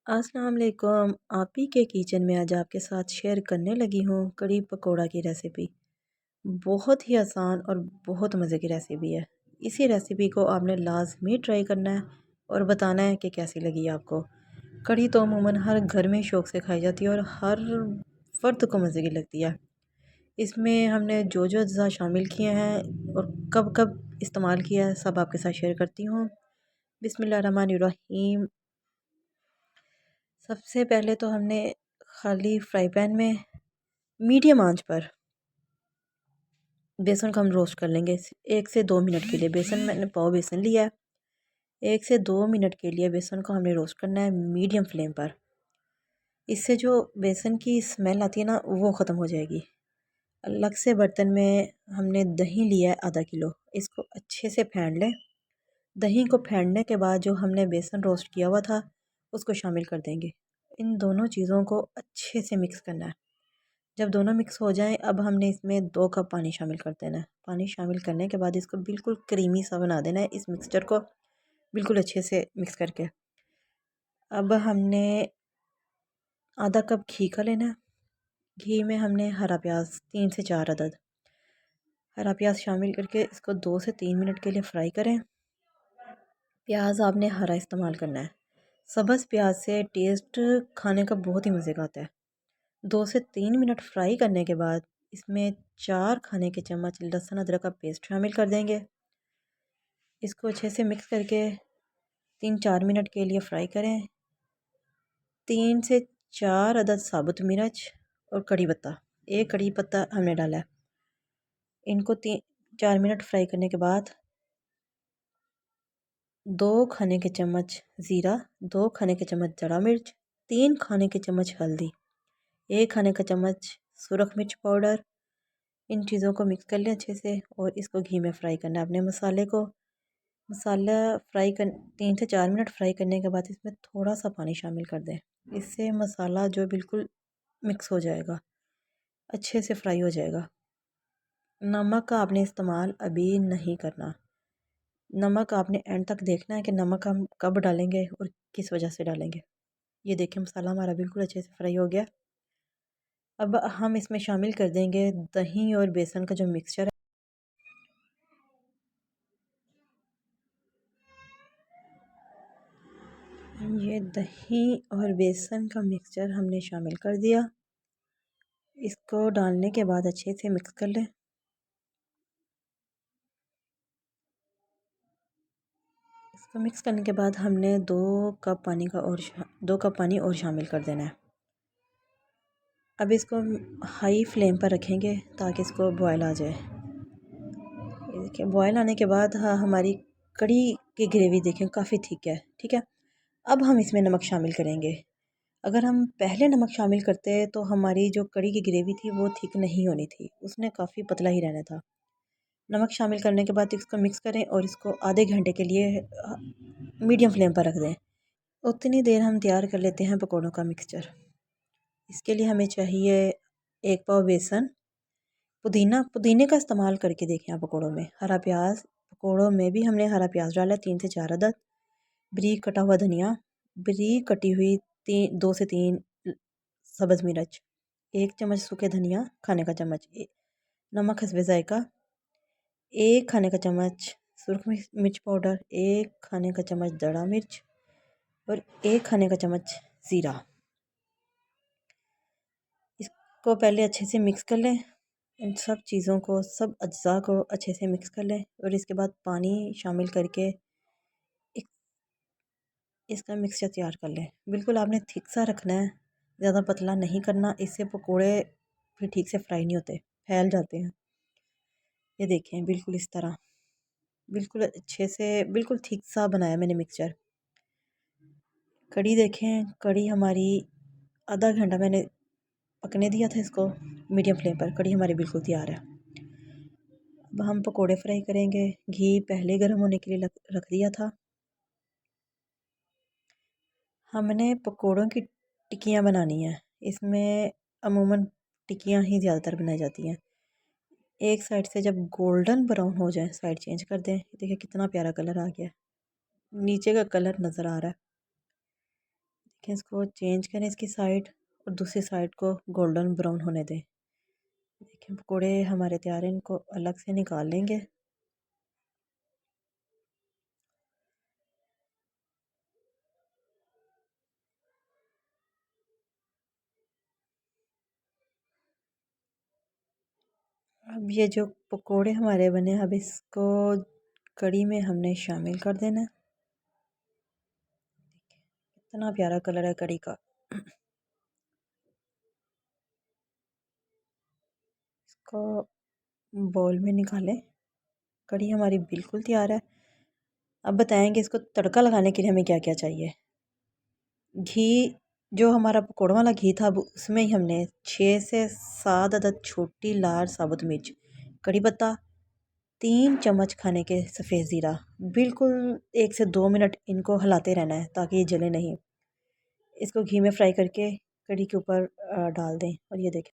अस्सलाम वालेकुम। आप ही के किचन में आज आपके साथ शेयर करने लगी हूँ कड़ी पकोड़ा की रेसिपी। बहुत ही आसान और बहुत मज़े की रेसिपी है। इसी रेसिपी को आपने लाजमी ट्राई करना है और बताना है कि कैसी लगी आपको। कड़ी तो अमूमन हर घर में शौक़ से खाई जाती है और हर फ़र्द को मज़े की लगती है। इसमें हमने जो जो अज्जा शामिल किए हैं और कब कब इस्तेमाल किया है सब आपके साथ शेयर करती हूँ। बिस्मिल्लाहिर्रहमानिर्रहीम। सबसे पहले तो हमने खाली फ्राई पैन में मीडियम आंच पर बेसन को हम रोस्ट कर लेंगे 1 से 2 मिनट के लिए। बेसन मैंने पाव बेसन लिया है। 1 से 2 मिनट के लिए बेसन को हमने रोस्ट करना है मीडियम फ्लेम पर। इससे जो बेसन की स्मेल आती है ना वो ख़त्म हो जाएगी। अलग से बर्तन में हमने दही लिया है ½ किलो। इसको अच्छे से फेंट लें। दही को फेंटने के बाद जो हमने बेसन रोस्ट किया हुआ था उसको शामिल कर देंगे। इन दोनों चीज़ों को अच्छे से मिक्स करना है। जब दोनों मिक्स हो जाएं अब हमने इसमें 2 कप पानी शामिल कर देना है। पानी शामिल करने के बाद इसको बिल्कुल क्रीमी सा बना देना है। इस मिक्सचर को बिल्कुल अच्छे से मिक्स करके अब हमने ½ कप घी का लेना है। घी में हमने हरा प्याज 3 से 4 अदद हरा प्याज शामिल करके इसको 2 से 3 मिनट के लिए फ्राई करें। प्याज आपने हरा इस्तेमाल करना है। सब्ज़ प्याज से टेस्ट खाने का बहुत ही मज़े का आता है। 2 से 3 मिनट फ्राई करने के बाद इसमें 4 खाने के चम्मच लहसुन अदरक का पेस्ट शामिल कर देंगे। इसको अच्छे से मिक्स करके 3-4 मिनट के लिए फ्राई करें। 3 से 4 अदद साबुत मिर्च और कड़ी पत्ता, 1 कड़ी पत्ता हमने डाला है। इनको 3-4 मिनट फ्राई करने के बाद 2 खाने के चम्मच ज़ीरा, 2 खाने के चम्मच जड़ा मिर्च, 3 खाने के चम्मच हल्दी, 1 खाने का चम्मच सुरख मिर्च पाउडर। इन चीज़ों को मिक्स कर लें अच्छे से और इसको घी में फ्राई करना है। अपने मसाला फ्राई कर 3 से 4 मिनट फ्राई करने के बाद इसमें थोड़ा सा पानी शामिल कर दें। इससे मसाला जो बिल्कुल मिक्स हो जाएगा, अच्छे से फ्राई हो जाएगा। नमक का आपने इस्तेमाल अभी नहीं करना। नमक आपने एंड तक देखना है कि नमक हम कब डालेंगे और किस वजह से डालेंगे। ये देखिए मसाला हमारा बिल्कुल अच्छे से फ्राई हो गया। अब हम इसमें शामिल कर देंगे दही और बेसन का जो मिक्सचर है। ये दही और बेसन का मिक्सचर हमने शामिल कर दिया। इसको डालने के बाद अच्छे से मिक्स कर लें। इसको मिक्स करने के बाद हमने 2 कप पानी और शामिल कर देना है। अब इसको हाई फ्लेम पर रखेंगे ताकि इसको बॉयल आ जाए। ये देखिए बॉयल आने के बाद हमारी कड़ी की ग्रेवी देखें काफ़ी थिक है। ठीक है, अब हम इसमें नमक शामिल करेंगे। अगर हम पहले नमक शामिल करते तो हमारी जो कड़ी की ग्रेवी थी वो थिक नहीं होनी थी, उसने काफ़ी पतला ही रहना था। नमक शामिल करने के बाद इसको मिक्स करें और इसको आधे घंटे के लिए मीडियम फ्लेम पर रख दें। उतनी देर हम तैयार कर लेते हैं पकौड़ों का मिक्सचर। इसके लिए हमें चाहिए 1 पाव बेसन। पुदीने का इस्तेमाल करके देखें आप पकौड़ों में। हरा प्याज, पकौड़ों में भी हमने हरा प्याज डाला है 3 से 4 अदद। बारीक कटा हुआ धनिया, बारीक कटी हुई 2 से 3 सब्ज़ मिर्च, 1 चम्मच सूखे धनिया, खाने का चम्मच, नमक हस्बे जायका, 1 खाने का चम्मच सुरख मिर्च पाउडर, 1 खाने का चम्मच दड़ा मिर्च और 1 खाने का चम्मच ज़ीरा। इसको पहले अच्छे से मिक्स कर लें। इन सब चीज़ों को, सब अज्जा को अच्छे से मिक्स कर लें और इसके बाद पानी शामिल करके एक इसका मिक्सचर तैयार कर लें। बिल्कुल आपने थिक सा रखना है, ज़्यादा पतला नहीं करना, इससे पकोड़े फिर ठीक से फ्राई नहीं होते, फैल जाते हैं। ये देखें बिल्कुल इस तरह, बिल्कुल अच्छे से बिल्कुल थिक सा बनाया मैंने मिक्सचर। कड़ी देखें, कड़ी हमारी आधा घंटा मैंने पकने दिया था इसको मीडियम फ्लेम पर। कड़ी हमारी बिल्कुल तैयार है। अब हम पकोड़े फ्राई करेंगे। घी पहले गर्म होने के लिए रख दिया था। हमने पकोड़ों की टिक्कियाँ बनानी है। इसमें अमूमन टिक्कियाँ ही ज़्यादातर बनाई जाती हैं। एक साइड से जब गोल्डन ब्राउन हो जाए साइड चेंज कर दें। देखिए कितना प्यारा कलर आ गया, नीचे का कलर नज़र आ रहा है। देखें, इसको चेंज करें इसकी साइड और दूसरी साइड को गोल्डन ब्राउन होने दें। देखें पकोड़े हमारे तैयार हैं, इनको अलग से निकाल लेंगे। अब ये जो पकोड़े हमारे बने, अब इसको कड़ी में हमने शामिल कर देना है। इतना प्यारा कलर है कड़ी का। इसको बाउल में निकालें। कड़ी हमारी बिल्कुल तैयार है। अब बताएंगे इसको तड़का लगाने के लिए हमें क्या क्या चाहिए। घी, जो हमारा पकौड़ों वाला घी था, उसमें ही हमने 6 से 7 अदद छोटी लाल साबुत मिर्च, कड़ी पत्ता, 3 चम्मच खाने के सफ़ेद ज़ीरा, बिल्कुल 1 से 2 मिनट इनको हिलाते रहना है ताकि ये जले नहीं। इसको घी में फ्राई करके कड़ी के ऊपर डाल दें और ये देखें